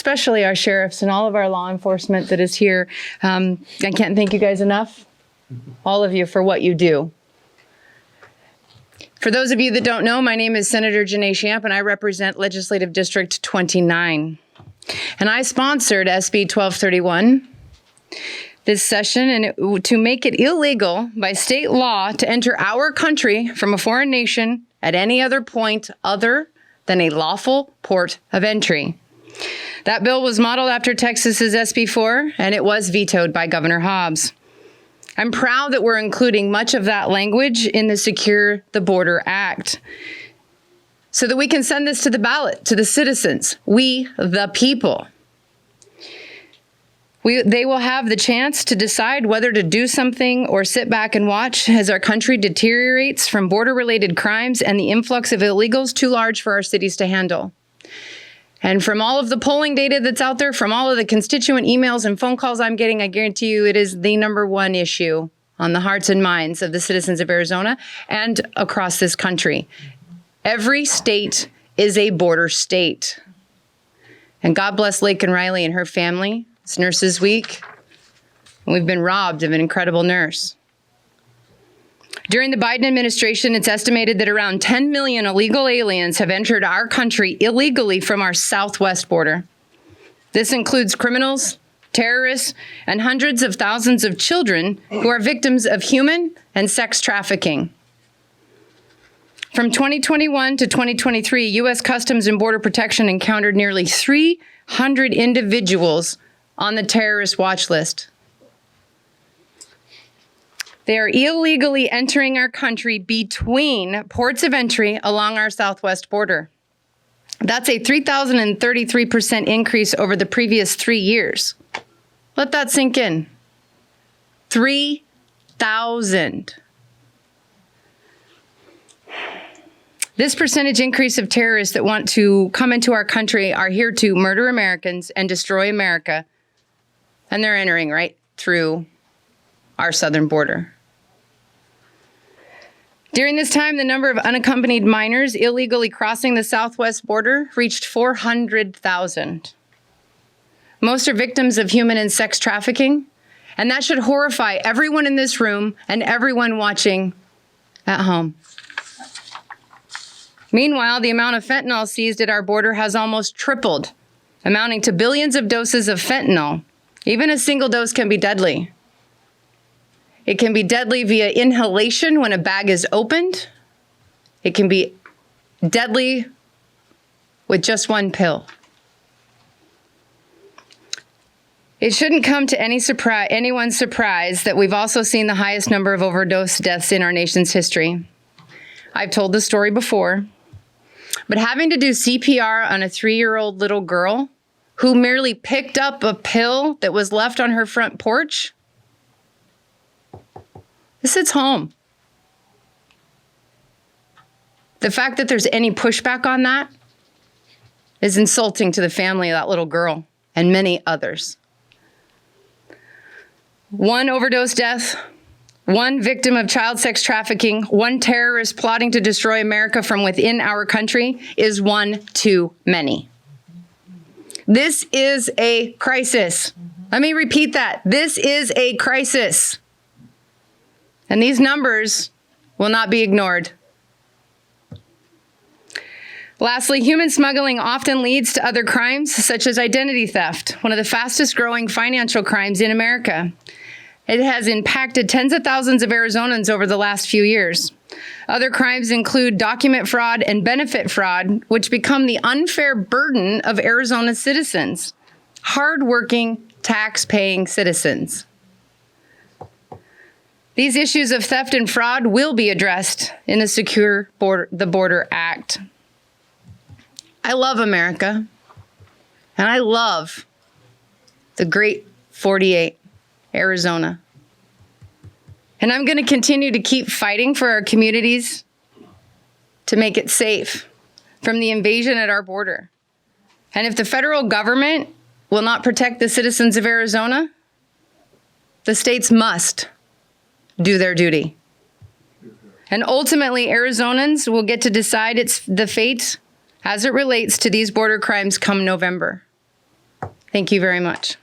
especially our sheriffs and all of our law enforcement that is here. I can't thank you guys enough, all of you, for what you do. For those of you that don't know, my name is Senator Janae Shamp, and I represent Legislative District 29. And I sponsored SB 1231 this session to make it illegal by state law to enter our country from a foreign nation at any other point other than a lawful port of entry. That bill was modeled after Texas's SB 4, and it was vetoed by Governor Hobbs. I'm proud that we're including much of that language in the Secure the Border Act so that we can send this to the ballot, to the citizens, we the people. They will have the chance to decide whether to do something or sit back and watch as our country deteriorates from border-related crimes and the influx of illegals too large for our cities to handle. And from all of the polling data that's out there, from all of the constituent emails and phone calls I'm getting, I guarantee you it is the #1 issue on the hearts and minds of the citizens of Arizona and across this country. Every state is a border state. And God bless Lakin Riley and her family. It's Nurses Week, and we've been robbed of an incredible nurse. During the Biden administration, it's estimated that around 10 million illegal aliens have entered our country illegally from our southwest border. This includes criminals, terrorists, and hundreds of thousands of children who are victims of human and sex trafficking. From 2021 to 2023, U.S. Customs and Border Protection encountered nearly 300 individuals on the terrorist watch list. They are illegally entering our country between ports of entry along our southwest border. That's a 3,033% increase over the previous 3 years. Let that sink in. 3,000. This percentage increase of terrorists that want to come into our country are here to murder Americans and destroy America. And they're entering right through our southern border. During this time, the number of unaccompanied minors illegally crossing the southwest border reached 400,000. Most are victims of human and sex trafficking, and that should horrify everyone in this room and everyone watching at home. Meanwhile, the amount of fentanyl seized at our border has almost tripled, amounting to billions of doses of fentanyl. Even a single dose can be deadly. It can be deadly via inhalation when a bag is opened. It can be deadly with just one pill. It shouldn't come to anyone's surprise that we've also seen the highest number of overdose deaths in our nation's history. I've told the story before, but having to do CPR on a 3-year-old little girl who merely picked up a pill that was left on her front porch, this hits home. The fact that there's any pushback on that is insulting to the family of that little girl and many others. One overdose death, one victim of child sex trafficking, one terrorist plotting to destroy America from within our country is one too many. This is a crisis. Let me repeat that. This is a crisis. And these numbers will not be ignored. Lastly, human smuggling often leads to other crimes, such as identity theft, one of the fastest growing financial crimes in America. It has impacted tens of thousands of Arizonans over the last few years. Other crimes include document fraud and benefit fraud, which become the unfair burden of Arizona citizens, hardworking, tax-paying citizens. These issues of theft and fraud will be addressed in the Secure the Border Act. I love America, and I love the great 48, Arizona. And I'm going to continue to keep fighting for our communities to make it safe from the invasion at our border. And if the federal government will not protect the citizens of Arizona, the states must do their duty. And ultimately, Arizonans will get to decide the fate as it relates to these border crimes come November. Thank you very much.